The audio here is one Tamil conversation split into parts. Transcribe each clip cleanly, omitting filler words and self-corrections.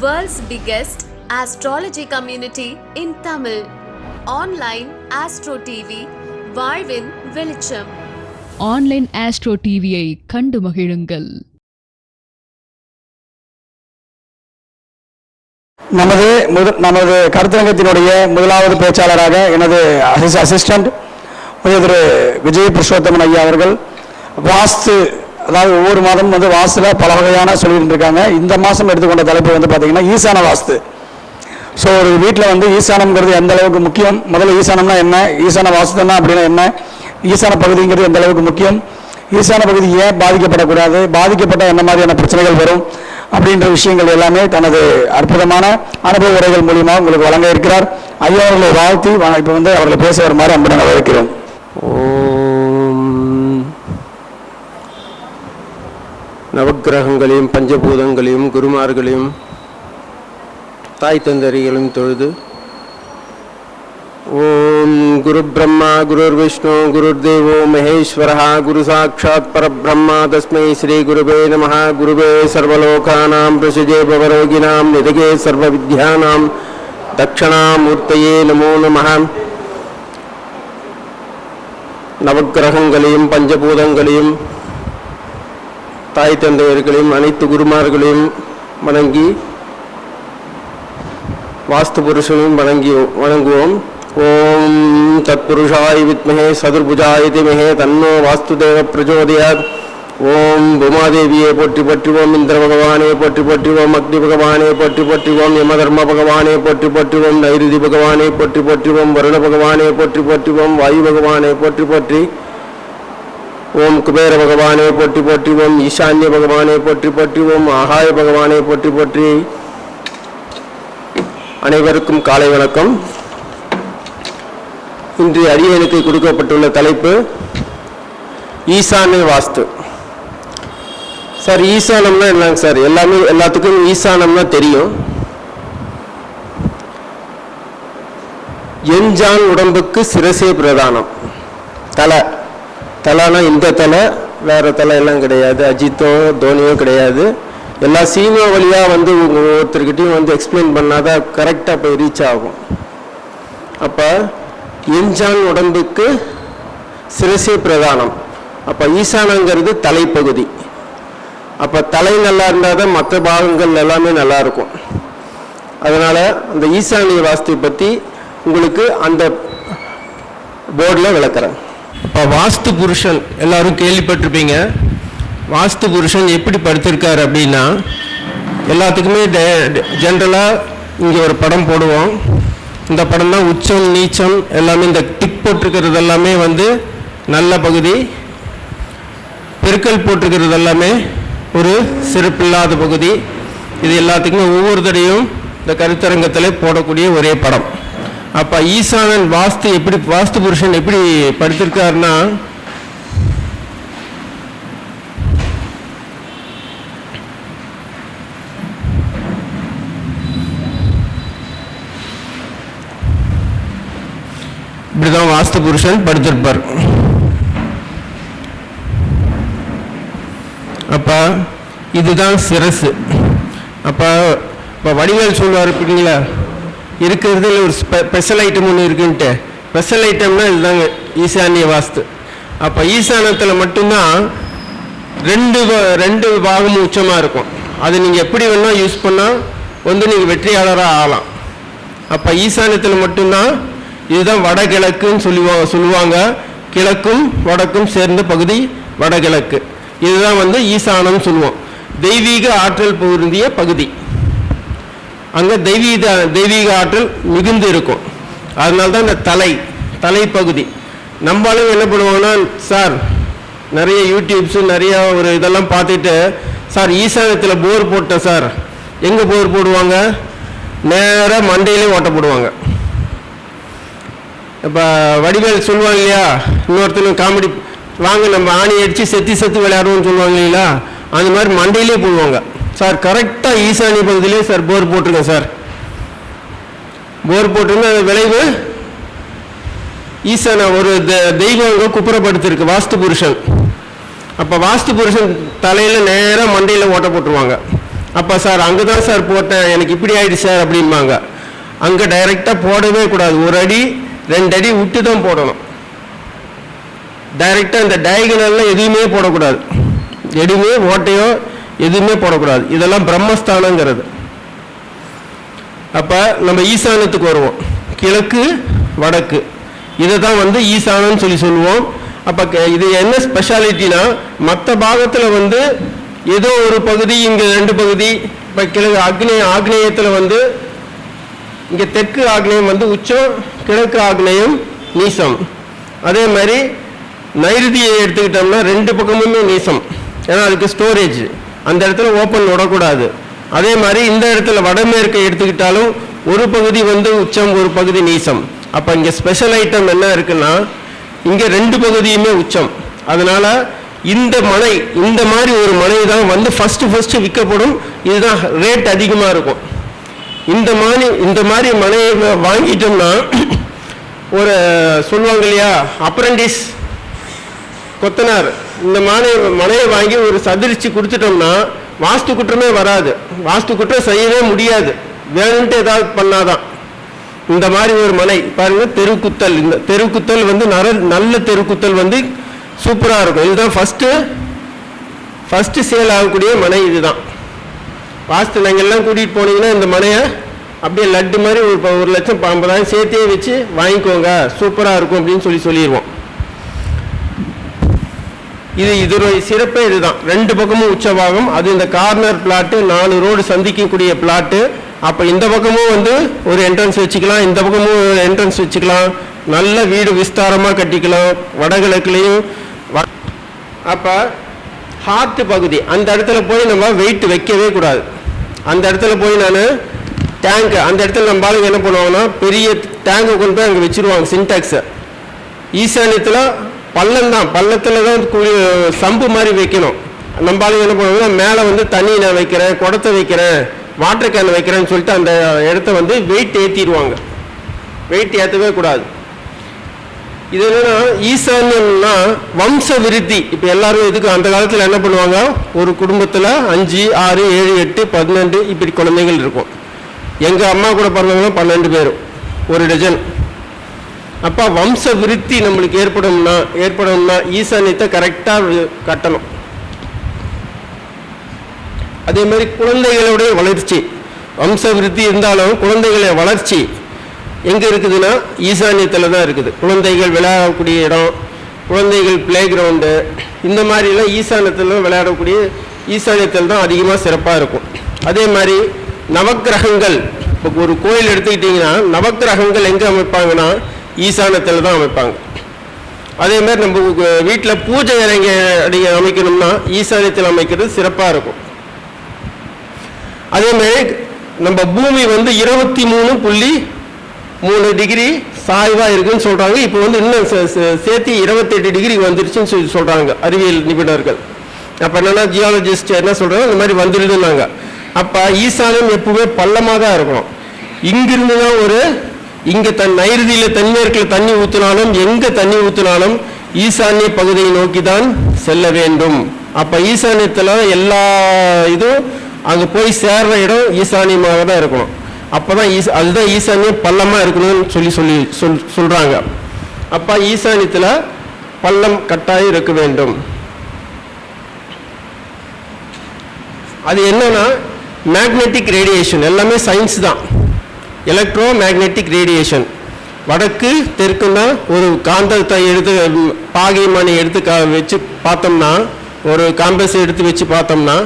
World's biggest astrology community in Tamil. Online Astro TV, வாழ்வின் வெளிச்சம். ஆன்லைன் ஆஸ்ட்ரோ டிவியை கண்டு மகிழுங்கள். நமது கருத்தரங்கத்தினுடைய முதலாவது பேச்சாளராக எனது அசிஸ்டன்ட் திரு விஜய் புருஷோத்தமன் ஐயா அவர்கள் வாஸ்து, அதாவது ஒவ்வொரு மாதமும் வாஸ்துல பல வகையான சொல்லிட்டு இருக்காங்க. இந்த மாதம் எடுத்துக்கொண்ட தலைப்பு பார்த்தீங்கன்னா ஈசான வாஸ்து. ஸோ ஒரு வீட்டில் ஈசானம்ங்கிறது எந்த அளவுக்கு முக்கியம், முதல்ல ஈசானம்னா என்ன, ஈசான வாஸ்துன்னா அப்படின்னா என்ன, ஈசான பகுதிங்கிறது எந்த அளவுக்கு முக்கியம், ஈசான பகுதி ஏன் பாதிக்கப்படக்கூடாது, பாதிக்கப்பட்ட என்ன மாதிரியான பிரச்சனைகள் வரும் அப்படின்ற விஷயங்கள் எல்லாமே தனது அற்புதமான அனுபவ உரைகள் மூலியமாக உங்களுக்கு வழங்க இருக்கிறார். ஐயா அவர்களை வாழ்த்தி இப்போ அவர்களை பேச வருமாறு அன்புடன் வரவேற்கிறோம். நவக்கிரகங்களையும் பஞ்சபூதங்களையும் குருமார்களையும் தாய் தந்தரிகளையும் தொழுது ஓம் குரு பிரம்மா குருர் விஷ்ணு குருர் தேவோ மகேஸ்வரः குரு சாட்சாத் பரபிரம்மா தஸ்மை ஸ்ரீ குருவே நமः. குருவே சர்வலோகானாம் பிரசஜே பவரோகிணாம் நிதகே சர்வ வித்யானாம் தட்சணாமூர்த்தயே நமோ நமः. நவக்கிரகங்களையும் பஞ்சபூதங்களையும் தாய் தந்தையர்களையும் அனைத்து குருமார்களையும் வணங்கி வாஸ்து புருஷனையும் வணங்குவோம். ஓம் தத்புருஷாய வித்மஹே சதுர்புஜாய தீமஹி தன்னோ வாஸ்துதேவ பிரச்சோதயாத். ஓம் பூமாதேவியை போற்றி போற்றுவோம், இந்திர பகவானே போற்றி போற்றுவோம், அக்னி பகவானே போற்றி போற்றுவோம், யமதர்ம பகவானே போற்றி போற்றுவோம், நைருதி பகவானே போற்றி போற்றுவோம், வருண பகவானே போற்றி போற்றுவோம், வாயு பகவானே போற்றி போற்றி ஓம் குபேர பகவானே போற்றி போற்றுவோம், ஈசான்ய பகவானே போற்றி போற்றுவோம், ஆகாய பகவானே போற்றி போற்றி. அனைவருக்கும் காலை வணக்கம். இன்று அரியனுக்கு கொடுக்கப்பட்டுள்ள தலைப்பு ஈசான்ய வாஸ்து. சார், ஈசானம்னா என்னங்க சார்? எல்லாத்துக்கும் ஈசானம்னா தெரியும். எஞ்சான் உடம்புக்கு சிரசே பிரதானம். தலைனா இந்த தலை, வேற தலை எல்லாம் கிடையாது, அஜித்தோ தோனியோ கிடையாது. எல்லா சீனோ வழியாக ஒருத்தர்கிட்டையும் எக்ஸ்பிளைன் பண்ணாதான் கரெக்டாக போய் ரீச் ஆகும். அப்போ எஞ்சான் உடம்புக்கு சிரசே பிரதானம். அப்போ ஈசானங்கிறது தலைப்பகுதி. அப்போ தலை நல்லா இருந்தால் தான் மற்ற பாகங்கள் எல்லாமே நல்லா இருக்கும். அதனால் அந்த ஈசானிய வாஸ்துவை பற்றி உங்களுக்கு அந்த போர்டில் விளக்குறேன். இப்போ வாஸ்து புருஷன் எல்லாரும் கேள்விப்பட்டிருப்பீங்க. வாஸ்து புருஷன் எப்படி படுத்திருக்காரு அப்படின்னா, எல்லாத்துக்குமே ஜென்ரலாக இங்கே ஒரு படம் போடுவோம். இந்த படம் தான் உச்சம் நீச்சம் எல்லாமே. இந்த டிக் போட்டிருக்கிறது எல்லாமே நல்ல பகுதி, பெருக்கல் போட்டிருக்கிறது எல்லாமே ஒரு சிறப்பில்லாத பகுதி. இது எல்லாத்துக்குமே ஒவ்வொரு தடையும் இந்த கருத்தரங்கத்தில் போடக்கூடிய ஒரே படம். அப்போ ஈசானன் வாஸ்து புருஷன் எப்படி படுத்திருக்காருன்னா, இப்படிதான் வாஸ்து புருஷன் படுத்திருப்பார். அப்ப இதுதான் சிரசு. அப்ப வடிவேல் சொல்வார் இல்லைங்களா, இருக்கிறதுல ஒரு ஸ்பெஷல் ஐட்டம் ஒன்று இருக்குன்ட்டு. ஸ்பெஷல் ஐட்டம்னா இதுதாங்க ஈசானிய வாஸ்து. அப்போ ஈசானத்தில் மட்டும்தான் ரெண்டு பாகமும் உச்சமாக இருக்கும். அது நீங்கள் எப்படி வேணால் யூஸ் பண்ணால் நீங்கள் வெற்றியாளராக ஆகலாம். அப்போ ஈசானத்தில் மட்டும்தான் இதுதான் வடகிழக்குன்னு சொல்லுவாங்க. கிழக்கும் வடக்கும் சேர்ந்த பகுதி வடகிழக்கு. இதுதான் ஈசானம் சொல்லுவோம். தெய்வீக ஆற்றல் பொருந்திய பகுதி. அங்கே தெய்வீக ஆற்றல் மிகுந்து இருக்கும். அதனால தான் இந்த தலைப்பகுதி. நம்மளும் என்ன பண்ணுவாங்கன்னா, சார் நிறைய யூடியூப்ஸு நிறைய ஒரு இதெல்லாம் பார்த்துட்டு, சார் ஈசானத்தில் போர் போட்டேன் சார். எங்கே போர் போடுவாங்க? நேராக மண்டையிலே ஓட்ட போடுவாங்க. இப்போ வடிவேல் சொல்லுவாங்க இல்லையா, இன்னொருத்தர் காமெடி, வாங்க நம்ம ஆணி அடித்து செத்து விளையாடுவோம்னு சொல்லுவாங்க இல்லைங்களா, அந்த மாதிரி மண்டையிலே போடுவாங்க. சார் கரெக்டாக ஈசானிய பகுதியிலே சார் போர் போட்டிருக்கேன் சார். போர் போட்டிருந்தா அது விளைவு ஈசான ஒரு தெய்வம் குப்புறப்படுத்திருக்கு வாஸ்து புருஷன். அப்போ வாஸ்து புருஷன் தலையில் நேராக மண்டையில் ஓட்ட போட்டுருவாங்க. அப்போ சார் அங்கே தான் சார் போட்டேன், எனக்கு இப்படி ஆயிடுச்சு சார் அப்படிம்பாங்க. அங்கே டைரெக்டாக போடவே கூடாது, 1 அடி 2 அடி விட்டு தான் போடணும். டைரெக்டாக இந்த டயகனலில் எதுவுமே போடக்கூடாது, எதுவுமே ஓட்டையோ எதுவுமே போடக்கூடாது. இதெல்லாம் பிரம்மஸ்தானங்கிறது. அப்போ நம்ம ஈசானத்துக்கு வருவோம், கிழக்கு வடக்கு, இதை தான் வந்து ஈசானன்னு சொல்லுவோம். அப்போ இது என்ன ஸ்பெஷாலிட்டினா, மற்ற பாகத்தில் வந்து ஏதோ ஒரு பகுதி, இங்கே 2 பகுதி. இப்போ கிழக்கு ஆக்னேயத்தில் வந்து இங்கே தெற்கு ஆக்னேயம் வந்து உச்சம், கிழக்கு ஆக்னேயம் நீசம். அதே மாதிரி நைருதியை எடுத்துக்கிட்டோம்னா 2 பக்கமுமே நீசம், ஏன்னா அதுக்கு ஸ்டோரேஜ், அந்த இடத்துல ஓப்பன் விடக்கூடாது. அதே மாதிரி இந்த இடத்துல வடமேற்கை எடுத்துக்கிட்டாலும் ஒரு பகுதி வந்து உச்சம், ஒரு பகுதி நீசம். அப்போ இங்கே ஸ்பெஷல் ஐட்டம் என்ன இருக்குன்னா, இங்கே 2 பகுதியுமே உச்சம். அதனால இந்த மனை, இந்த மாதிரி ஒரு மனை தான் வந்து ஃபர்ஸ்ட் விற்கப்படும். இதுதான் ரேட் அதிகமாக இருக்கும். இந்த மாதிரி மனையை வாங்கிட்டோம்னா, ஒரு சொல்லுவாங்க இல்லையா, அப்ரண்டிஸ் கொத்தனார், இந்த மனையை வாங்கி ஒரு சதுரிச்சு கொடுத்துட்டோம்னா வாஸ்து குற்றமே வராது, வாஸ்து குற்றம் செய்யவே முடியாது, வேணும்ட்டு ஏதாவது பண்ணாதான். இந்த மாதிரி ஒரு மனை பாருங்க, தெருக்குத்தல். இந்த தெருக்குத்தல் வந்து நல்ல தெருக்குத்தல் வந்து சூப்பராக இருக்கும். இதுதான் ஃபஸ்ட்டு சேல் ஆகக்கூடிய மனை. இதுதான் வாஸ்து. நீங்கள் எல்லாம் கூட்டிகிட்டு போனீங்கன்னா இந்த மனையை அப்படியே லட்டு மாதிரி ஒரு 1,50,000 சேர்த்தே வச்சு வாங்கிக்கோங்க, சூப்பராக இருக்கும் அப்படின்னு சொல்லிடுவோம். இதோட சிறப்பே இதுதான். 2 பக்கமும் உச்சபாகம். அது இந்த கார்னர் பிளாட்டு, 4 ரோடு சந்திக்கக்கூடிய பிளாட்டு. அப்போ இந்த பக்கமும் வந்து ஒரு என்ட்ரன்ஸ் வச்சுக்கலாம், இந்த பக்கமும் ஒரு என்ட்ரன்ஸ் வச்சுக்கலாம், நல்ல வீடு விஸ்தாரமாக கட்டிக்கலாம் வடகிழக்குலையும். அப்போ ஹார்ட் பகுதி, அந்த இடத்துல போய் நம்ம வெயிட் வைக்கவே கூடாது. அந்த இடத்துல போய் நான் டேங்க், அந்த இடத்துல நம்ம ஆளுங்க என்ன பண்ணுவாங்கன்னா, பெரிய டேங்கை கொண்டு போய் அங்கே வச்சுருவாங்க, சின்டாக்ஸை. ஈசானியத்தில் பள்ளம் தான், பள்ளத்தில் தான் சம்பு மாதிரி வைக்கணும். நம்ம ஆளுங்க என்ன பண்ணுவாங்கன்னா, மேலே வந்து தண்ணி நான் வைக்கிறேன், குடத்தை வைக்கிறேன், வாட்டர் கேன் வைக்கிறேன்னு சொல்லிட்டு அந்த இடத்த வந்து வெயிட் ஏற்றிடுவாங்க. வெயிட் ஏற்றவே கூடாது. இது என்னன்னா, ஈசான்யம்னா வம்ச விருத்தி. இப்போ எல்லாரும் இதுக்கு அந்த காலத்தில் என்ன பண்ணுவாங்க, ஒரு குடும்பத்தில் 5, 6, 7, 8, 12 இப்படி குழந்தைகள் இருக்கும். எங்கள் அம்மா கூட பிறந்தவங்களும் 12 பேர், 1 டஜன். அப்போ வம்ச விருத்தி நம்மளுக்கு ஏற்படும்னா ஈசான்யத்தை கரெக்டாக கட்டணும். அதே மாதிரி குழந்தைகளுடைய வளர்ச்சி, வம்ச விருத்தி இருந்தாலும் குழந்தைகளுடைய வளர்ச்சி எங்கே இருக்குதுன்னா ஈசான்யத்தில் தான் இருக்குது. குழந்தைகள் விளையாடக்கூடிய இடம், குழந்தைகள் பிளே கிரவுண்டு, இந்த மாதிரிலாம் ஈசான்யத்தில் விளையாடக்கூடிய ஈசான்யத்தில் தான் அதிகமாக சிறப்பாக இருக்கும். அதே மாதிரி நவக்கிரகங்கள், இப்போ ஒரு கோயில் எடுத்துக்கிட்டிங்கன்னா நவக்கிரகங்கள் எங்கே அமைப்பாங்கன்னா ஈசானத்தில் தான் அமைப்பாங்க. அதே மாதிரி நம்ம வீட்டில் பூஜை அறை அமைக்கணும்னா ஈசானியத்தில் அமைக்கிறது சிறப்பாக இருக்கும். அதே மாதிரி நம்ம பூமி வந்து 23.3 டிகிரி சாய்வாக இருக்குன்னு சொல்கிறாங்க. இப்போ வந்து இன்னும் சேர்த்து 28 டிகிரி வந்துருச்சுன்னு சொல்கிறாங்க அறிவியல் நிபுணர்கள். அப்போ என்னென்னா ஜியாலஜிஸ்ட் என்ன சொல்கிறாங்க, இந்த மாதிரி வந்துடுதுன்னாங்க. அப்போ ஈசானியம் எப்பவுமே பள்ளமாக தான் இருக்கணும். இங்கிருந்து தான் இங்கே நைருதியில் தென்மேற்கில் தண்ணி ஊற்றினாலும், எங்கே தண்ணி ஊற்றினாலும் ஈசானிய பகுதியை நோக்கி தான் செல்ல வேண்டும். அப்போ ஈசானியத்தில் எல்லா இதுவும் அங்கே போய் சேர்ற இடம் ஈசானியமாக தான் இருக்கணும். அப்போ தான் அதுதான் ஈசானியம் பள்ளமாக இருக்கணும்னு சொல்கிறாங்க. அப்போ ஈசானியத்தில் பள்ளம் கட்டாயம் இருக்க வேண்டும். அது என்னன்னா மேக்னெட்டிக் ரேடியேஷன், எல்லாமே சயின்ஸ் தான். எலக்ட்ரோ மேக்னெட்டிக் ரேடியேஷன், வடக்கு தெற்குன்னா ஒரு காந்தத்தை எடுத்து பாகைமணி எடுத்து வச்சு பார்த்தோம்னா, ஒரு காம்பஸ் எடுத்து வச்சு பார்த்தோம்னா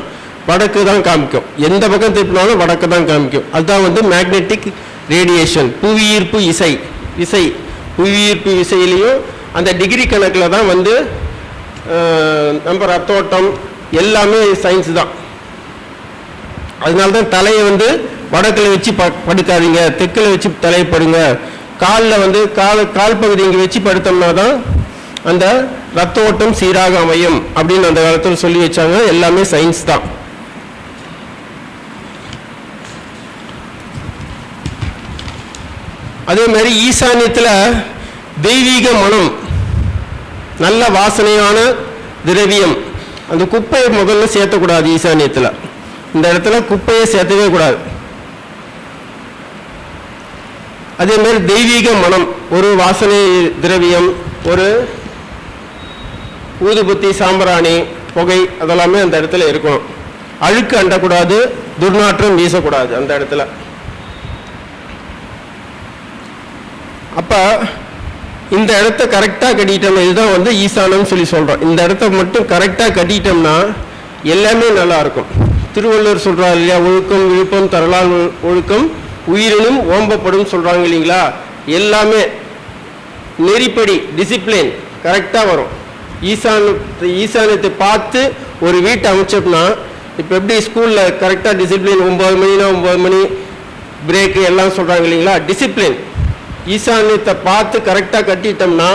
வடக்கு தான் காமிக்கும். எந்த பக்கம் திருப்பினாலும் வடக்கு தான் காமிக்கும். அதுதான் வந்து மேக்னெட்டிக் ரேடியேஷன். புவியீர்ப்பு விசை புவியீர்ப்பு விசையிலையும் அந்த டிகிரி கணக்கில் தான் வந்து நம்ம ரத்தோட்டம் எல்லாமே சயின்ஸ் தான். அதனால தான் தலையை வந்து வடக்கில் வச்சு படுக்காதீங்க, தெற்கில் வச்சு தலையை படுங்க. காலில் வந்து கால் பகுதி இங்கே வச்சு படுத்தோம்னா தான் அந்த ரத்த ஓட்டம் சீராக அமையும் அப்படின்னு அந்த காலத்தில் சொல்லி வச்சாங்க. எல்லாமே சயின்ஸ் தான். அதே மாதிரி ஈசானியத்தில் தெய்வீக மனம், நல்ல வாசனையான திரவியம், அந்த குப்பையை முதல்ல சேர்த்தக்கூடாது ஈசானியத்தில். இந்த இடத்துல குப்பையை சேர்த்தவே கூடாது. அதே மாதிரி தெய்வீக மனம், ஒரு வாசனை திரவியம், ஒரு ஊதுபத்தி, சாம்பிராணி, புகை அதெல்லாமே அந்த இடத்துல இருக்கணும். அழுக்கு அண்டக்கூடாது, துர்நாற்றம் வீசக்கூடாது அந்த இடத்துல. அப்ப இந்த இடத்த கரெக்டாக கட்டிட்டோம்னா, இதுதான் வந்து ஈசானம் சொல்லி சொல்றோம். இந்த இடத்த மட்டும் கரெக்டாக கட்டிட்டோம்னா எல்லாமே நல்லா இருக்கும். திருவள்ளுவர் சொல்றாரு இல்லையா, ஒழுக்கம் விழுப்பம் தரலால் ஒழுக்கம் உயிரினும் ஓம்பப்படும் சொல்றாங்க இல்லைங்களா. எல்லாமே நெறிப்படி டிசிப்ளின் கரெக்டாக வரும். ஈசானத்தை பார்த்து ஒரு வீட்டை அமைச்சோம்னா, இப்போ எப்படி ஸ்கூலில் கரெக்டாக டிசிப்ளின் 9 மணினா 9 மணி பிரேக்கு எல்லாம் சொல்கிறாங்க இல்லைங்களா, டிசிப்ளின். ஈசானியத்தை பார்த்து கரெக்டாக கட்டிட்டோம்னா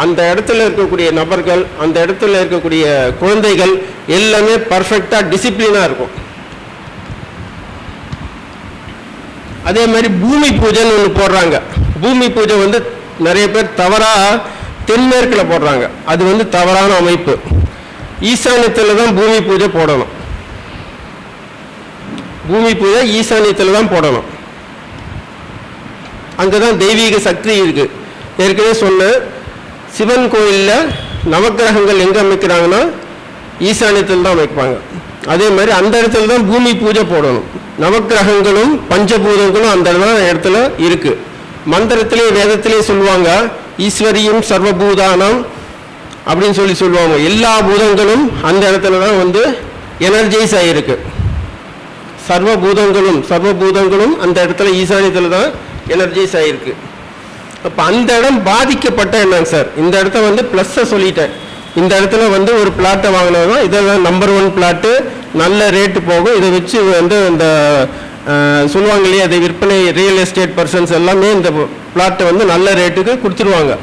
அந்த இடத்துல இருக்கக்கூடிய நபர்கள், அந்த இடத்துல இருக்கக்கூடிய குழந்தைகள் எல்லாமே பர்ஃபெக்டாக டிசிப்ளினாக இருக்கும். அதே மாதிரி பூமி பூஜைன்னு ஒன்று போடுறாங்க. பூமி பூஜை வந்து நிறைய பேர் தவறாக தென்மேற்கில் போடுறாங்க. அது வந்து தவறான அமைப்பு. ஈசானியத்தில் தான் பூமி பூஜை போடணும். பூமி பூஜை ஈசானியத்தில் தான் போடணும். அங்கே தான் தெய்வீக சக்தி இருக்கு. ஏற்கனவே சொன்ன சிவன் கோயிலில் நவக்கிரகங்கள் எங்கே அமைக்கிறாங்கன்னா ஈசானியத்தில் தான் அமைப்பாங்க. அதே மாதிரி அந்த இடத்துல தான் பூமி பூஜை போடணும். நவக்கிரகங்களும் பஞ்சபூதங்களும் அந்த இடத்துல இருக்கு. மந்திரத்திலே வேதத்திலே சொல்லுவாங்க, ஈஸ்வரியும் சர்வபூதானம் அப்படின்னு சொல்லுவாங்க. எல்லா பூதங்களும் அந்த இடத்துல தான் வந்து எனர்ஜைஸ் ஆகிருக்கு. சர்வபூதங்களும் அந்த இடத்துல ஈசானியத்தில் தான் எனர்ஜைஸ் ஆகிருக்கு. அப்போ அந்த இடம் பாதிக்கப்பட்ட என்னங்க சார், இந்த இடத்த வந்து ப்ளஸ்ஸை சொல்லிட்டேன். இந்த இடத்துல வந்து ஒரு பிளாட்டை வாங்கினோம்னா இதெல்லாம் நம்பர் 1 பிளாட்டு, நல்ல ரேட்டு போகும். இதை வச்சு வந்து இந்த சொல்லுவாங்க இல்லையா, அதை விற்பனை ரியல் எஸ்டேட் பர்சன்ஸ் எல்லாமே இந்த பிளாட்டை வந்து நல்ல ரேட்டுக்கு கொடுத்துருவாங்க.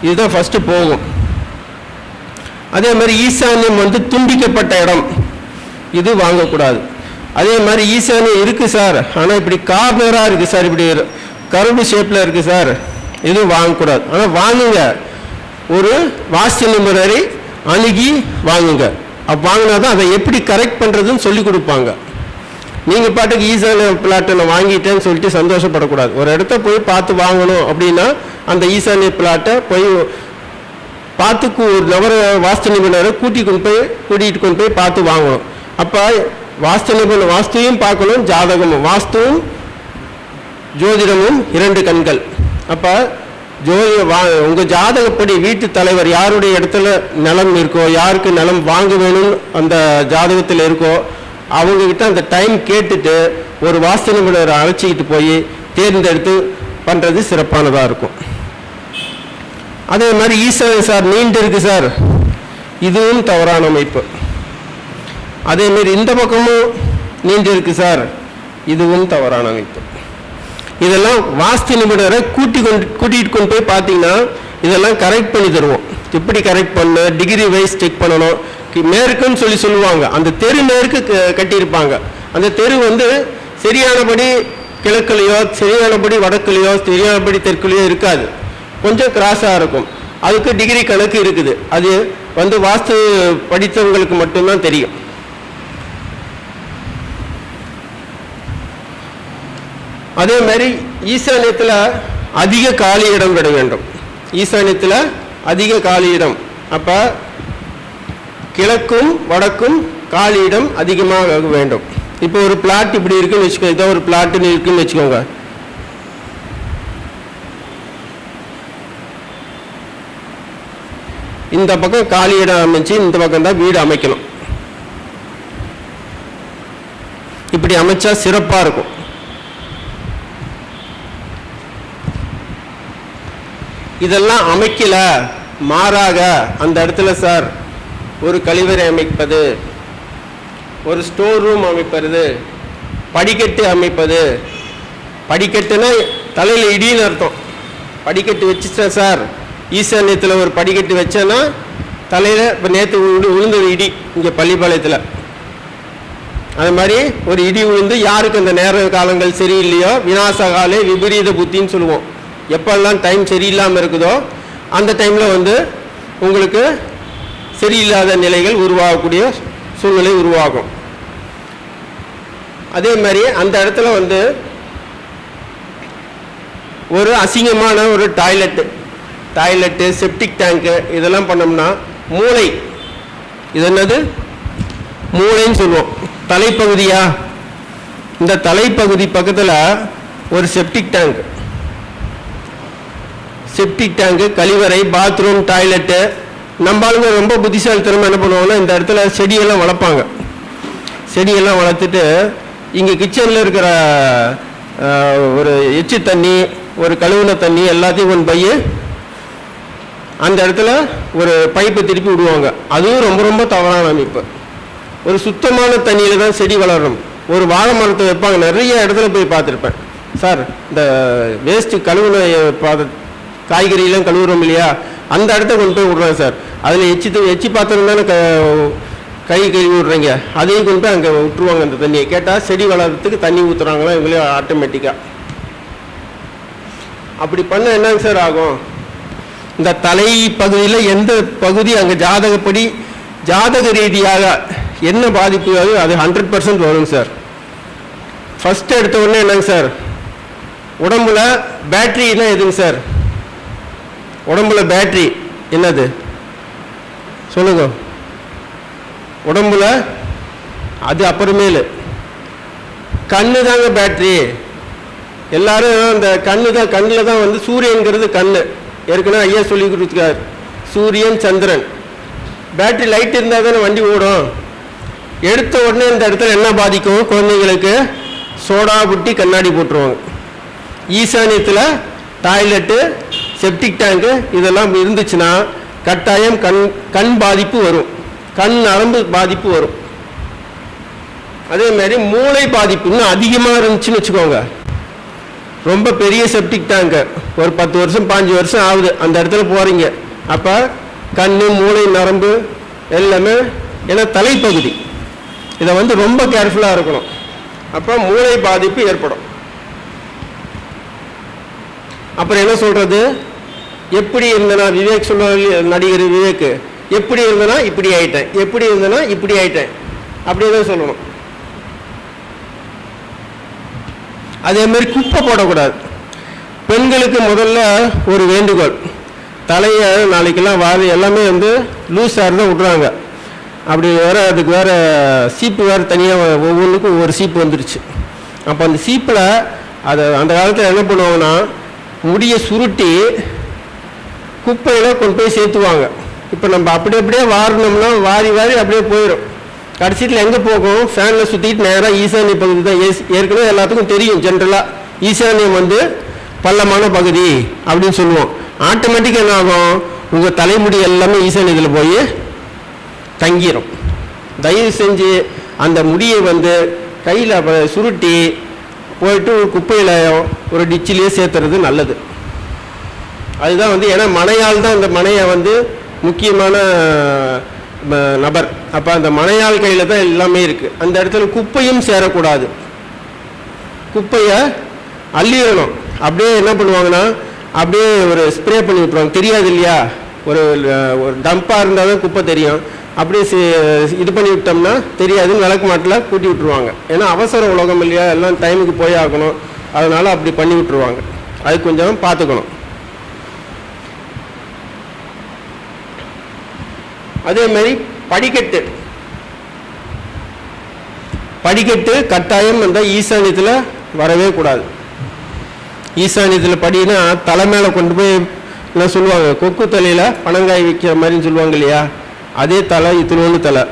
இதுதான் ஃபஸ்ட்டு போகும். அதே மாதிரி ஈசானியம் வந்து துண்டிக்கப்பட்ட இடம், இது வாங்கக்கூடாது. அதே மாதிரி ஈசானியம் இருக்குது சார், ஆனால் இப்படி கார்னராக இருக்குது சார், இப்படி கரும்பு ஷேப்பில் இருக்குது சார், இது வாங்கக்கூடாது. ஆனால் வாங்குங்க, ஒரு வாஸ்து நிபுணரை அணுகி வாங்குங்க. அப்போ வாங்கினா தான் அதை எப்படி கரெக்ட் பண்ணுறதுன்னு சொல்லி கொடுப்பாங்க. நீங்கள் பாட்டுக்கு ஈசானிய பிளாட்டை நான் வாங்கிட்டேன்னு சொல்லிட்டு சந்தோஷப்படக்கூடாது. ஒரு இடத்த போய் பார்த்து வாங்கணும் அப்படின்னா அந்த ஈசானிய பிளாட்டை போய் பார்த்து ஒரு நபர வாஸ்து நிபுணரை கூட்டிகிட்டு கொண்டு போய் பார்த்து வாங்கணும். அப்போ வாஸ்து நிபுணர் வாஸ்துவையும் பார்க்கணும், ஜாதகமும். வாஸ்துவும் ஜோதிடமும் 2 கண்கள். அப்போ உங்கள் ஜாதகப்படி வீட்டு தலைவர் யாருடைய இடத்துல நிலம் இருக்கோ, யாருக்கு நிலம் வாங்க வேணும்னு அந்த ஜாதகத்தில் இருக்கோ, அவங்கக்கிட்ட அந்த டைம் கேட்டுட்டு ஒரு வாஸ்து நிபுணரை அழைச்சிக்கிட்டு போய் தேர்ந்தெடுத்து பண்ணுறது சிறப்பானதாக இருக்கும். அதே மாதிரி ஈசானிய சார் நீண்டு இருக்கு சார், இதுவும் தவறான அமைப்பு. அதேமாரி இந்த பக்கமும் நீண்டு இருக்கு சார், இதுவும் தவறான அமைப்பு. இதெல்லாம் வாஸ்து நிபுணரை கூட்டிகிட்டு கொண்டு போய் பார்த்தீங்கன்னா இதெல்லாம் கரெக்ட் பண்ணி தருவோம். எப்படி கரெக்ட் பண்ண, டிகிரி வைஸ் செக் பண்ணணும். மேற்குன்னு சொல்லுவாங்க, அந்த தெரு மேற்கு கட்டியிருப்பாங்க. அந்த தெரு வந்து சரியானபடி கிழக்குலையோ, சரியானபடி வடக்குலையோ, சரியானபடி தெற்குலையோ இருக்காது, கொஞ்சம் கிராஸாக இருக்கும். அதுக்கு டிகிரி கணக்கு இருக்குது. அது வந்து வாஸ்து படித்தவங்களுக்கு மட்டும்தான் தெரியும். அதே மாதிரி ஈசானியத்தில் அதிக காலி இடம் விட வேண்டும். ஈசானியத்தில் அதிக காலி இடம். அப்போ கிழக்கும் வடக்கும் காலி இடம் அதிகமாக வேண்டும். இப்போ ஒரு பிளாட் இப்படி இருக்குன்னு வச்சுக்கோங்க, இதான் ஒரு பிளாட்டுன்னு இருக்குன்னு வச்சுக்கோங்க. இந்த பக்கம் காலி இடம் அமைச்சு இந்த பக்கம் தான் வீடு அமைக்கணும். இப்படி அமைச்சா சிறப்பாக இருக்கும். இதெல்லாம் அமைக்கல, மாறாக அந்த இடத்துல சார் ஒரு கழிவறை அமைப்பது, ஒரு ஸ்டோர் ரூம் அமைப்பது, படிக்கட்டு அமைப்பது. படிக்கட்டுன்னா தலையில் இடின்னு அர்த்தம். படிக்கட்டு வச்சுட்டேன் சார், ஈசானியத்தில் ஒரு படிக்கட்டு வச்சேன்னா தலையில் இப்போ நேற்று விழுந்த ஒரு இடி இங்கே பள்ளிப்பாளையத்தில், அது மாதிரி ஒரு இடி விழுந்து யாருக்கு அந்த நேர காலங்கள் சரியில்லையோ, விநாசகாலே விபரீத புத்தின்னு சொல்லுவோம். எப்பெல்லாம் டைம் சரியில்லாமல் இருக்குதோ அந்த டைமில் வந்து உங்களுக்கு சரியில்லாத நிலைகள் உருவாகக்கூடிய சூழ்நிலை உருவாகும். அதே மாதிரி அந்த இடத்துல வந்து ஒரு அசிங்கமான ஒரு டாய்லெட்டு செப்டிக் டேங்கு இதெல்லாம் பண்ணோம்னா மூளை, இது என்னது மூளைன்னு சொல்லுவோம். தலைப்பகுதியா, இந்த தலைப்பகுதி பக்கத்தில் ஒரு செப்டிக் டேங்கு, கழிவறை, பாத்ரூம், டாய்லெட்டு. நம்ம ஆளுங்க ரொம்ப புத்திசாலித்தனமாக என்ன பண்ணுவாங்கன்னா இந்த இடத்துல செடியெல்லாம் வளர்ப்பாங்க. செடியெல்லாம் வளர்த்துட்டு இங்கே கிச்சனில் இருக்கிற ஒரு எச்சு தண்ணி, ஒரு கழுவுன தண்ணி எல்லாத்தையும் கொண்டு போய் அந்த இடத்துல ஒரு பைப்பை திருப்பி விடுவாங்க. அதுவும் ரொம்ப ரொம்ப தவறான அமைப்பு. ஒரு சுத்தமான தண்ணியில் தான் செடி வளரணும். ஒரு வாழை மரத்தை வைப்பாங்க, நிறைய இடத்துல போய் பார்த்துருப்பேன். சார் இந்த வேஸ்ட்டு கழுவுன காய்கறியெல்லாம் கழுவுறோம் இல்லையா, அந்த இடத்த கொண்டு போய் விட்றாங்க சார். அதில் எச்சி பாத்திரம் தானே கை கழுவி விட்றீங்க, அதையும் கொண்டு போய் அங்கே விட்டுருவாங்க. அந்த தண்ணியை கேட்டால் செடி வளர்கிறதுக்கு தண்ணி ஊற்றுறாங்களா இவங்களே ஆட்டோமேட்டிக்காக. அப்படி பண்ண என்னங்க சார் ஆகும்? இந்த தலை பகுதியில் எந்த பகுதி அங்கே ஜாதகப்படி ஜாதக ரீதியாக என்ன பாதிப்பு அது 100% வரும் சார். ஃபஸ்ட்டு எடுத்த உடனே என்னங்க சார், உடம்புல பேட்ரின்னா எதுங்க சார்? உடம்புல பேட்ரி என்னது சொல்லுங்க. உடம்புல அது அப்புறமேலு கண்ணு தாங்க பேட்ரி. எல்லாரும் அந்த கண்ணில் தான் வந்து சூரியன்கிறது கண்ணு. ஏற்கனவே ஐயா சொல்லி கொடுத்துருக்காரு, சூரியன் சந்திரன். பேட்ரி லைட் இருந்தால் தானே வண்டி ஓடும். எடுத்த உடனே இந்த இடத்துல என்ன பாதிக்கும்? குழந்தைங்களுக்கு சோடா புட்டி கண்ணாடி போட்டுருவாங்க. ஈசானியத்தில் டாய்லெட்டு, செப்டிக் டேங்கு இதெல்லாம் இருந்துச்சுன்னா கட்டாயம் கண் பாதிப்பு வரும், கண் நரம்பு பாதிப்பு வரும். அதே மாதிரி மூளை பாதிப்பு இன்னும் அதிகமாக இருந்துச்சுன்னு வச்சுக்கோங்க. ரொம்ப பெரிய செப்டிக் டேங்கு, ஒரு 10 வருஷம் 5 வருஷம் ஆகுது, அந்த இடத்துல போகிறீங்க. அப்போ கண், மூளை, நரம்பு எல்லாமே, ஏன்னா தலைப்பகுதி, இதை வந்து ரொம்ப கேர்ஃபுல்லாக இருக்கணும். அப்போ மூளை பாதிப்பு ஏற்படும். அப்புறம் என்ன சொல்கிறது, எப்படி இருந்தனா விவேக் சொல்ல, நடிகர் விவேக், எப்படி இருந்தனா இப்படி ஆயிட்டேன், எப்படி இருந்தனா இப்படி ஆயிட்டேன், அப்படிதான் சொல்லணும். அதே மாதிரி குப்பை போடக்கூடாது. பெண்களுக்கு முதல்ல ஒரு வேண்டுகோள், தலையை நாளைக்கெல்லாம் வாரி எல்லாமே வந்து லூஸாக இருந்தால் விட்றாங்க. அப்படி வேறு அதுக்கு வேறு சீப்பு வேறு தனியாக ஒவ்வொன்றுக்கும் ஒவ்வொரு சீப்பு வந்துருச்சு. அப்போ அந்த சீப்பில் அதை அந்த காலத்தில் என்ன பண்ணுவாங்கன்னா முடியை சுருட்டி குப்பையில் கொண்டு போய் சேர்த்துவாங்க. இப்போ நம்ம அப்படியே வாரினோம்னா வாரி அப்படியே போயிடும். கடைசியில் எங்கே போகும்? ஃபேனில் சுற்றிட்டு நேராக ஈசானிய பகுதி தான். ஏற்கனவே எல்லாத்துக்கும் தெரியும், ஜென்ரலாக ஈசானியம் வந்து பள்ளமான பகுதி அப்படின்னு சொல்லுவோம். ஆட்டோமேட்டிக்காக என்ன ஆகும்? உங்கள் தலைமுடி எல்லாமே ஈசானியத்தில் போய் தங்கிடும். தயவு செஞ்சு அந்த முடியை வந்து கையில் சுருட்டி போயிட்டு ஒரு குப்பையில் ஒரு டிச்சிலேயே சேர்த்துறது நல்லது. அதுதான் வந்து, ஏன்னா மனையால் தான் இந்த மனையை வந்து முக்கியமான நபர். அப்போ அந்த மனையாள் கையில் தான் எல்லாமே இருக்குது. அந்த இடத்துல குப்பையும் சேரக்கூடாது. குப்பையை அள்ளிடணும். அப்படியே என்ன பண்ணுவாங்கன்னா அப்படியே ஒரு ஸ்ப்ரே பண்ணி விட்ருவாங்க. தெரியாது இல்லையா, ஒரு டம்பாக இருந்தால் தான் குப்பை தெரியும். அப்படியே இது பண்ணி விட்டோம்னா தெரியாதுன்னு விளக்கு மாட்டில் கூட்டி விட்டுருவாங்க. ஏன்னா அவசர உலகம் இல்லையா, எல்லாம் டைமுக்கு போய் ஆகணும், அதனால் அப்படி பண்ணி விட்டுருவாங்க. அது கொஞ்சம் பார்த்துக்கணும். அதே மாதிரி படிக்கட்டு கட்டாயம் அந்த ஈசானியத்தில் வரவே கூடாது. ஈசானியத்தில் படினா தலை மேலே கொண்டு போய் என்ன சொல்லுவாங்க, கொக்கு தலையில் பனங்காய் வைக்கிற மாதிரின்னு சொல்லுவாங்க இல்லையா, அதே தலை இத்தினோன்னு தலை,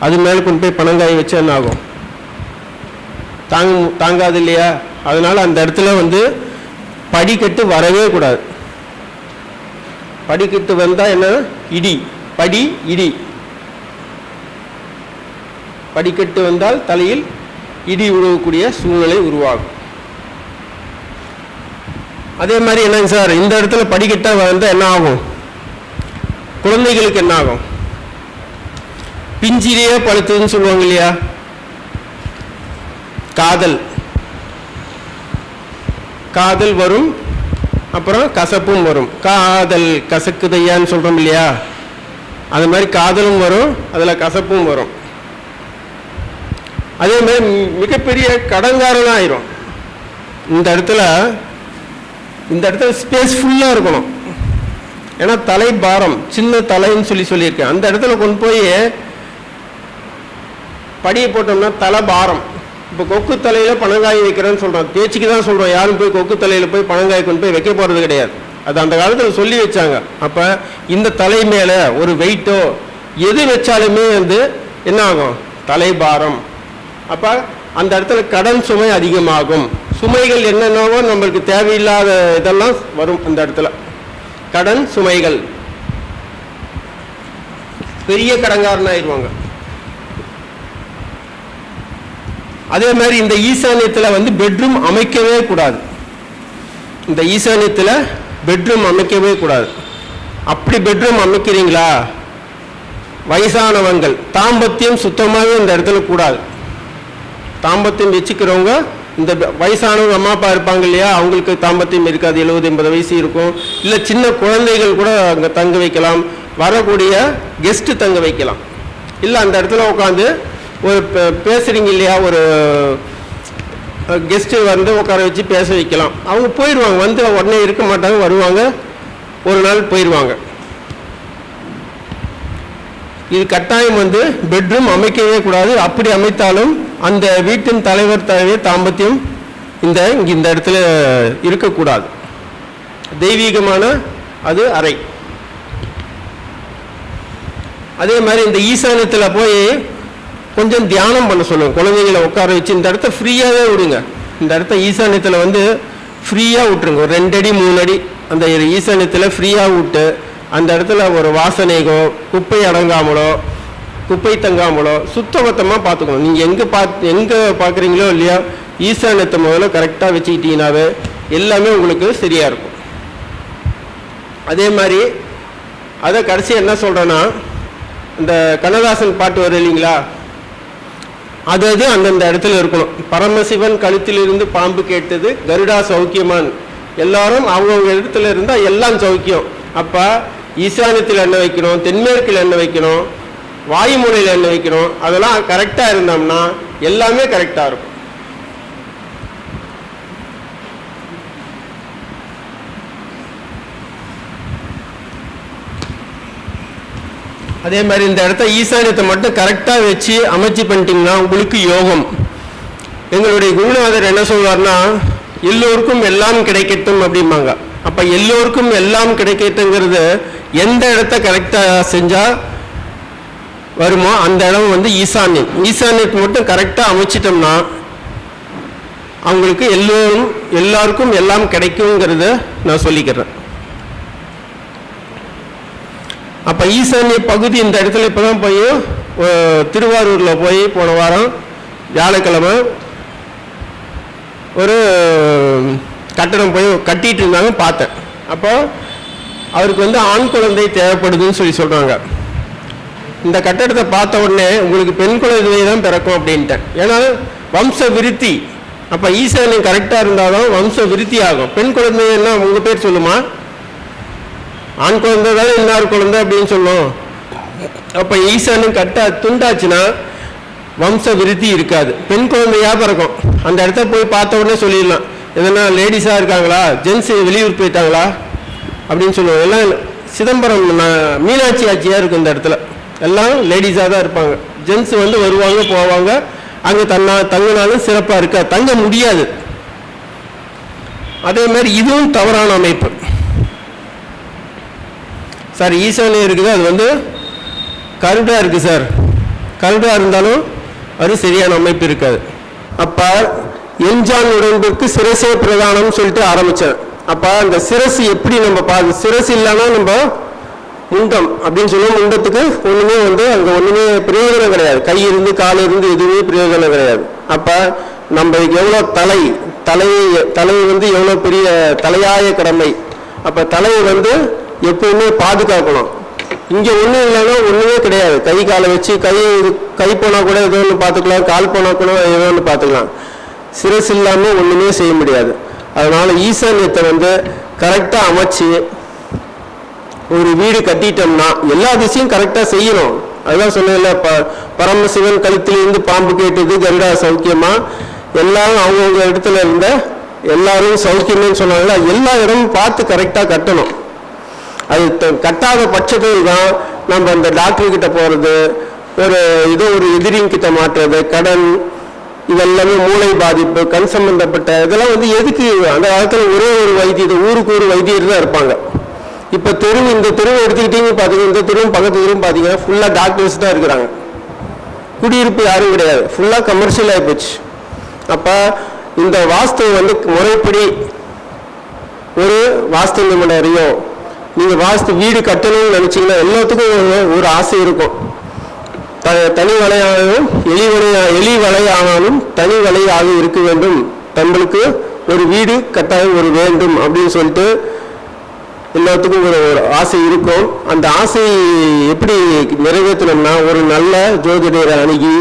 அது மேலே கொண்டு போய் பனங்காய் வச்சா என்ன ஆகும்? தாங்காது இல்லையா. அதனால் அந்த இடத்துல வந்து படிக்கட்டு வரவே கூடாது. படிக்கட்டு வந்தால் என்ன, இடி. படிக்கட்டு வந்தால் தலையில் இடி விழக்கூடிய சூழ்நிலை உருவாகும். அதே மாதிரி என்னங்க சார், இந்த இடத்துல படிக்கட்டா வந்தால் என்ன ஆகும்? குழந்தைகளுக்கு என்ன ஆகும்? பிஞ்சிலேயே பழுத்துன்னு சொல்லுவாங்க இல்லையா, காதல் வரும், அப்புறம் கசப்பும் வரும். காதல் கசக்குதையான்னு சொல்கிறோம் இல்லையா, அது மாதிரி காதலும் வரும், அதில் கசப்பும் வரும். அதே மாதிரி மிகப்பெரிய கடங்காரனாக ஆயிரும். இந்த இடத்துல ஸ்பேஸ் ஃபுல்லாக இருக்கணும். ஏன்னா தலை பாரம், சின்ன தலைன்னு சொல்லியிருக்கேன். அந்த இடத்துல கொண்டு போய் படியை போட்டோம்னா தலை பாரம். இப்போ கொக்கு தலையில் பனங்காய் வைக்கிறேன்னு சொல்கிறோம், தேய்ச்சிக்கு தான் சொல்கிறோம். யாரும் போய் கொக்கு தலையில் போய் பனங்காய் கொண்டு போய் வைக்க போகிறது கிடையாது. அது அந்த காலத்தில் சொல்லி வச்சாங்க. அப்போ இந்த தலை மேலே ஒரு வெயிட்டோ எது வச்சாலுமே என்ன ஆகும்? தலை பாரம். அப்போ அந்த இடத்துல கடன் சுமை அதிகமாகும். சுமைகள் என்னென்னவோ நம்மளுக்கு தேவையில்லாத இதெல்லாம் வரும். அந்த இடத்துல கடன் சுமைகள், பெரிய கடங்காரனாயிருவாங்க. அதே மாதிரி இந்த ஈசானியத்தில் பெட்ரூம் அமைக்கவே கூடாது. இந்த ஈசானியத்தில் பெட்ரூம் அமைக்கவே கூடாது. அப்படி பெட்ரூம் அமைக்கிறீங்களா, வயசானவங்கள் தாம்பத்தியம் சுத்தமாகவே இந்த இடத்துல கூடாது. தாம்பத்தியம் வச்சுக்கிறவங்க, இந்த வயசானவங்க அம்மா அப்பா இருப்பாங்க இல்லையா, அவங்களுக்கு தாம்பத்தியம் இருக்காது, 70-80 வயசு இருக்கும். இல்லை சின்ன குழந்தைகள் கூட அங்கே தங்க வைக்கலாம், வரக்கூடிய கெஸ்ட்டு தங்க வைக்கலாம். இல்லை அந்த இடத்துல உட்காந்து ஒரு பேசுகிறீங்க இல்லையா, ஒரு கெஸ்ட்டு உட்கார வச்சு பேச வைக்கலாம். அவங்க போயிடுவாங்க, உடனே இருக்க மாட்டாங்க, வருவாங்க, ஒரு நாள் போயிடுவாங்க. இது கட்டாயம் பெட்ரூம் அமைக்கவே கூடாது. அப்படி அமைத்தாலும் அந்த வீட்டின் தலைவர் தாம்பத்தியம் இந்த இடத்துல இருக்கக்கூடாது. தெய்வீகமான அது அறை. அதே மாதிரி இந்த ஈசானியத்தில் போய் கொஞ்சம் தியானம் பண்ண சொல்லுங்க. குழந்தைகளை உட்கார வச்சு இந்த இடத்த ஃப்ரீயாகவே விடுங்க. இந்த இடத்த ஈசானியத்தில் ஃப்ரீயாக விட்டுருங்க. ஒரு 2 அடி 3 அடி அந்த ஈசானியத்தில் ஃப்ரீயாக விட்டு அந்த இடத்துல ஒரு வாசனைகோ குப்பை அடங்காமலோ குப்பை தங்காமலோ சுத்தபத்தமாக பார்த்துக்கணும். நீங்கள் எங்கே பார்க்குறீங்களோ இல்லையா, ஈசானியத்தை முதல்ல கரெக்டாக வச்சுக்கிட்டீங்கன்னாவே எல்லாமே உங்களுக்கு சரியாக இருக்கும். அதே மாதிரி அதை கடைசி என்ன சொல்கிறேன்னா, இந்த கண்ணதாசன் பாட்டு வரும் இல்லைங்களா, அது அந்தந்த இடத்துல இருக்கணும். பரமசிவன் கழுத்திலிருந்து பாம்பு கேட்டது கருடா சௌக்கியமான். எல்லாரும் அவங்கவுங்க இடத்துல இருந்தால் எல்லாம் சௌக்கியம். அப்போ ஈசானியத்தில் எண்ணெய் வைக்கணும், தென்மேற்கில் எண்ணெய் வைக்கணும், வாயுமூலையில் எண்ணெய் வைக்கணும். அதெல்லாம் கரெக்டாக இருந்தோம்னா எல்லாமே கரெக்டாக இருக்கும். அதே மாதிரி இந்த இடத்த ஈசானியத்தை மட்டும் கரெக்டாக வச்சு அமைச்சு பண்ணிட்டீங்கன்னா உங்களுக்கு யோகம். எங்களுடைய குருநாதர் என்ன சொல்வார்னா, எல்லோருக்கும் எல்லாம் கிடைக்கட்டும் அப்படிம்பாங்க. அப்போ எல்லோருக்கும் எல்லாம் கிடைக்கட்டுங்கிறது எந்த இடத்த கரெக்டாக செஞ்சால் வருமோ அந்த இடம் ஈசானியம். ஈசானியத்தை மட்டும் கரெக்டாக அமைச்சிட்டோம்னா அவங்களுக்கு எல்லாருக்கும் எல்லாம் கிடைக்குங்கிறத நான் சொல்லிக்கிறேன். அப்போ ஈசானிய பகுதி இந்த இடத்துல இப்போ தான் போய் திருவாரூரில் போய் போன வாரம் வியாழக்கிழமை ஒரு கட்டடம் போய் கட்டிகிட்டு இருந்தாங்க, பார்த்தேன். அப்போ அவருக்கு ஆண் குழந்தை தேவைப்படுதுன்னு சொல்கிறாங்க. இந்த கட்டடத்தை பார்த்த உடனே உங்களுக்கு பெண் குழந்தை தான் பிறக்கும் அப்படின்ட்டேன். ஏன்னா வம்ச விருத்தி. அப்போ ஈசானியம் கரெக்டாக இருந்தாலும் வம்ச விருத்தி ஆகும். பெண் குழந்தைன்னா உங்கள் பேர் சொல்லுமா, ஆண் குழந்தை தான் இன்னார் குழந்தை அப்படின்னு சொல்லும். அப்போ ஈசானியம் துண்டாச்சுன்னா வம்ச விருத்தி இருக்காது, பெண் குழந்தையாக பிறக்கும். அந்த இடத்த போய் பார்த்த உடனே சொல்லிடலாம், எதனா லேடிஸாக இருக்காங்களா, ஜென்ஸு வெளியூர் போயிட்டாங்களா அப்படின்னு சொல்லுவோம். எல்லாம் சிதம்பரம் மீனாட்சி ஆட்சியாக இருக்கும். இந்த இடத்துல எல்லாம் லேடிஸாக தான் இருப்பாங்க. ஜென்ஸு வருவாங்க போவாங்க. அங்கே தங்கினாலும் சிறப்பாக இருக்கா, தங்க முடியாது. அதே மாதிரி இதுவும் தவறான அமைப்பு. சார் ஈசானியம் இருக்குது, அது கருடாக இருக்குது சார். கருடாக இருந்தாலும் அது சரியான அமைப்பு இருக்காது. அப்போ எஞ்சான் உடம்பிற்கு சிரசே பிரதானம் சொல்லிட்டு ஆரம்பித்தேன். அப்போ அந்த சிரசு எப்படி நம்ம சிரசு இல்லைன்னா நம்ம முண்டம் அப்படின்னு சொல்லுவோம். முண்டத்துக்கு ஒன்றுமே அங்கே ஒன்றுமே பிரயோஜனம் கிடையாது. கை இருந்து கால் இருந்து எதுவுமே பிரயோஜனம் கிடையாது. அப்போ நம்ம எவ்வளோ தலை எவ்வளோ பெரிய தலையாய கடமை. அப்போ தலையை எப்பவுமே பாதுகாக்கணும். இங்கே ஒன்றும் இல்லைன்னா ஒன்றுமே கிடையாது. கை காலை வச்சு கை போனால் கூட ஏதோ ஒன்று பார்த்துக்கலாம், கால் போனால் கூட ஏதோ ஒன்று பார்த்துக்கலாம். சிரசு இல்லாமல் ஒன்றுமே செய்ய முடியாது. அதனால் ஈசானியத்தை கரெக்டாக அமைச்சு ஒரு வீடு கட்டிட்டோம்னா எல்லா விஷயம் கரெக்டாக செய்யணும். அதுதான் சொன்னேன்ல, பரமசிவன் கழுத்திலிருந்து பாம்பு கேட்டது கருடா சௌக்கியமா, எல்லாரும் அவங்கவுங்க இடத்துல இருந்த எல்லாரும் சௌக்கியம்னு சொன்னாங்களா, எல்லா இடமும் பார்த்து கரெக்டாக கட்டணும். அது கட்டாத பட்சத்தில் தான் நம்ம அந்த டாக்டர் கிட்ட போகிறது, ஒரு எதிரிங்க கிட்ட மாற்றுறது, கடன், இதெல்லாமே மூளை பாதிப்பு, கண் சம்பந்தப்பட்ட இதெல்லாம் எதுக்கு? அந்த காலத்தில் ஒரே ஒரு வைத்தியம், ஊருக்கு ஒரு வைத்தியர் தான் இருப்பாங்க. இப்போ இந்த தெருவை எடுத்துக்கிட்டீங்க பார்த்தீங்கன்னா, இந்த தெருவும் பக்கத்து தெருவும் பார்த்தீங்கன்னா ஃபுல்லாக டாக்டர்ஸ் தான் இருக்கிறாங்க. குடியிருப்பு யாரும் கிடையாது, ஃபுல்லாக கமர்ஷியல் ஆகி போச்சு. அப்போ இந்த வாஸ்து முறைப்படி ஒரு வாஸ்து நிபுணரையோ நீங்கள் வாஸ்து வீடு கட்டணும்னு நினச்சிங்கன்னா எல்லாத்துக்கும் ஒரு ஆசை இருக்கும். தனி வலையானாலும் எலி வலையானாலும் தனி வலையாக இருக்க வேண்டும், நம்மளுக்கு ஒரு வீடு கட்டாயம் வேண்டும் அப்படின்னு சொல்லிட்டு எல்லாத்துக்கும் ஒரு ஆசை இருக்கும். அந்த ஆசை எப்படி நிறைவேற்றணும்னா, ஒரு நல்ல ஜோதிடரை அணுகி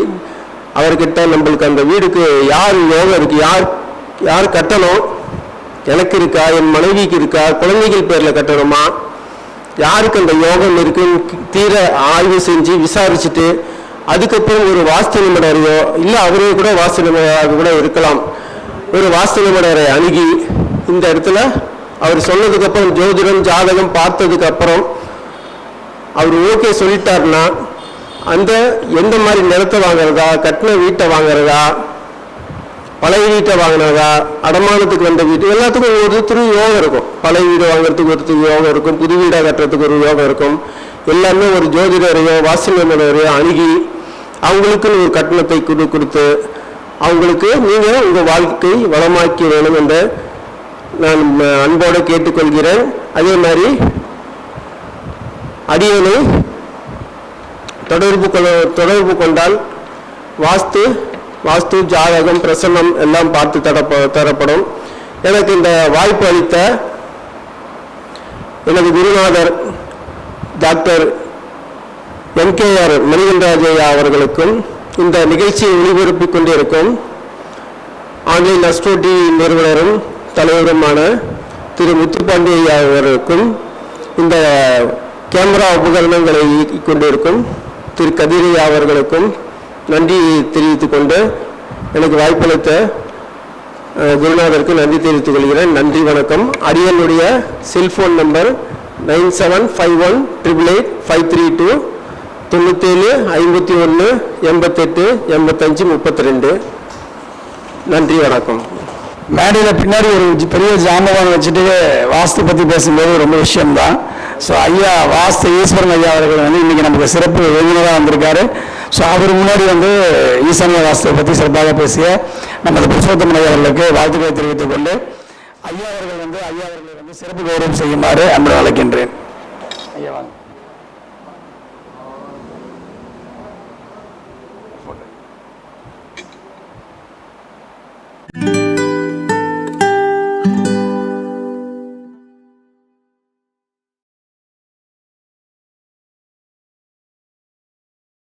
அவர்கிட்ட நம்மளுக்கு அந்த வீடுக்கு யார் யோகம் இருக்கு, யார் கட்டணும், எனக்கு இருக்கா, என் மனைவிக்கு இருக்கா, குழந்தைகள் பேரில் கட்டணுமா, யாருக்கு அந்த யோகம் இருக்குன்னு தீர ஆய்வு செஞ்சு விசாரிச்சுட்டு அதுக்கப்புறம் ஒரு வாஸ்து நிபுணரையோ இல்லை அவரே கூட வாஸ்து நிபுணராக கூட இருக்கலாம், ஒரு வாஸ்து நிபுணரை அணுகி இந்த இடத்துல அவர் சொன்னதுக்கப்புறம் ஜோதிடம் ஜாதகம் பார்த்ததுக்கு அப்புறம் அவர் ஓகே சொல்லிட்டாருன்னா அந்த எந்த மாதிரி நிலத்தை வாங்குறதா, கட்டின வீட்டை வாங்குறதா, பழைய வீட்டை வாங்கினதா, அடமானத்துக்கு வந்த வீட்டு, எல்லாத்துக்கும் ஒருத்தரும் யோகம் இருக்கும். பழைய வீடு வாங்குறதுக்கு ஒருத்தருக்கு யோகம் இருக்கும், புது வீடாக கட்டுறதுக்கு ஒரு யோகம் இருக்கும். எல்லாமே ஒரு ஜோதிடரையோ வாஸ்து நிபுணரையோ அணுகி அவங்களுக்குன்னு ஒரு கட்டணத்தை கொடுத்து அவங்களுக்கு நீங்கள் உங்கள் வாழ்க்கை வளமாக்கி வேணும் என்று நான் அன்போடு கேட்டுக்கொள்கிறேன். அதே மாதிரி அடியனை தொடர்பு கொண்டால் வாஸ்து ஜாதகம் பிரசன்னம் எல்லாம் பார்த்து தரப்படும். எனக்கு இந்த வாய்ப்பு அளித்த எனது குருநாதர் டாக்டர் MKR மணிகண்டராஜையா அவர்களுக்கும், இந்த நிகழ்ச்சியை ஒளிபரப்பிக் கொண்டிருக்கும் ஆன்லைன் அஸ்ட்ரோ டிவி நிறுவனரும் தலைவருமான திரு முத்துப்பாண்டியா அவர்களுக்கும், இந்த கேமரா உபகரணங்களை இயக்கிக் கொண்டிருக்கும் திரு கதிரையா அவர்களுக்கும் நன்றி தெரிவித்துக் கொண்டு எனக்கு வாய்ப்பளித்த குருநாதருக்கு நன்றி தெரிவித்துக் கொள்கிறேன். நன்றி, வணக்கம். அடியனுடைய செல்போன் நம்பர் 9751888532 97 51 88 85 32. நன்றி, வணக்கம். மேடையில் பின்னாடி ஒரு பெரிய ஜாம்பவான் வச்சுட்டு வாஸ்து பற்றி பேசும்போது ரொம்ப விஷயம்தான். ஸோ ஐயா வாஸ்து ஈஸ்வரன் ஐயா அவர்கள் இன்றைக்கி நமக்கு சிறப்பு விருந்தினராக வந்திருக்காரு. ஸோ அவர் முன்னாடி ஈசானிய வாஸ்துவை பற்றி சிறப்பாக பேசிய நமது புருஷோத்தமன் ஐயா அவர்களுக்கு வாழ்த்துக்களை தெரிவித்துக் கொண்டு ஐயா அவர்களை சிறப்பு கௌரவம் செய்யுமாறு அன்புடன் அழைக்கின்றேன். ஐயா வாங்க.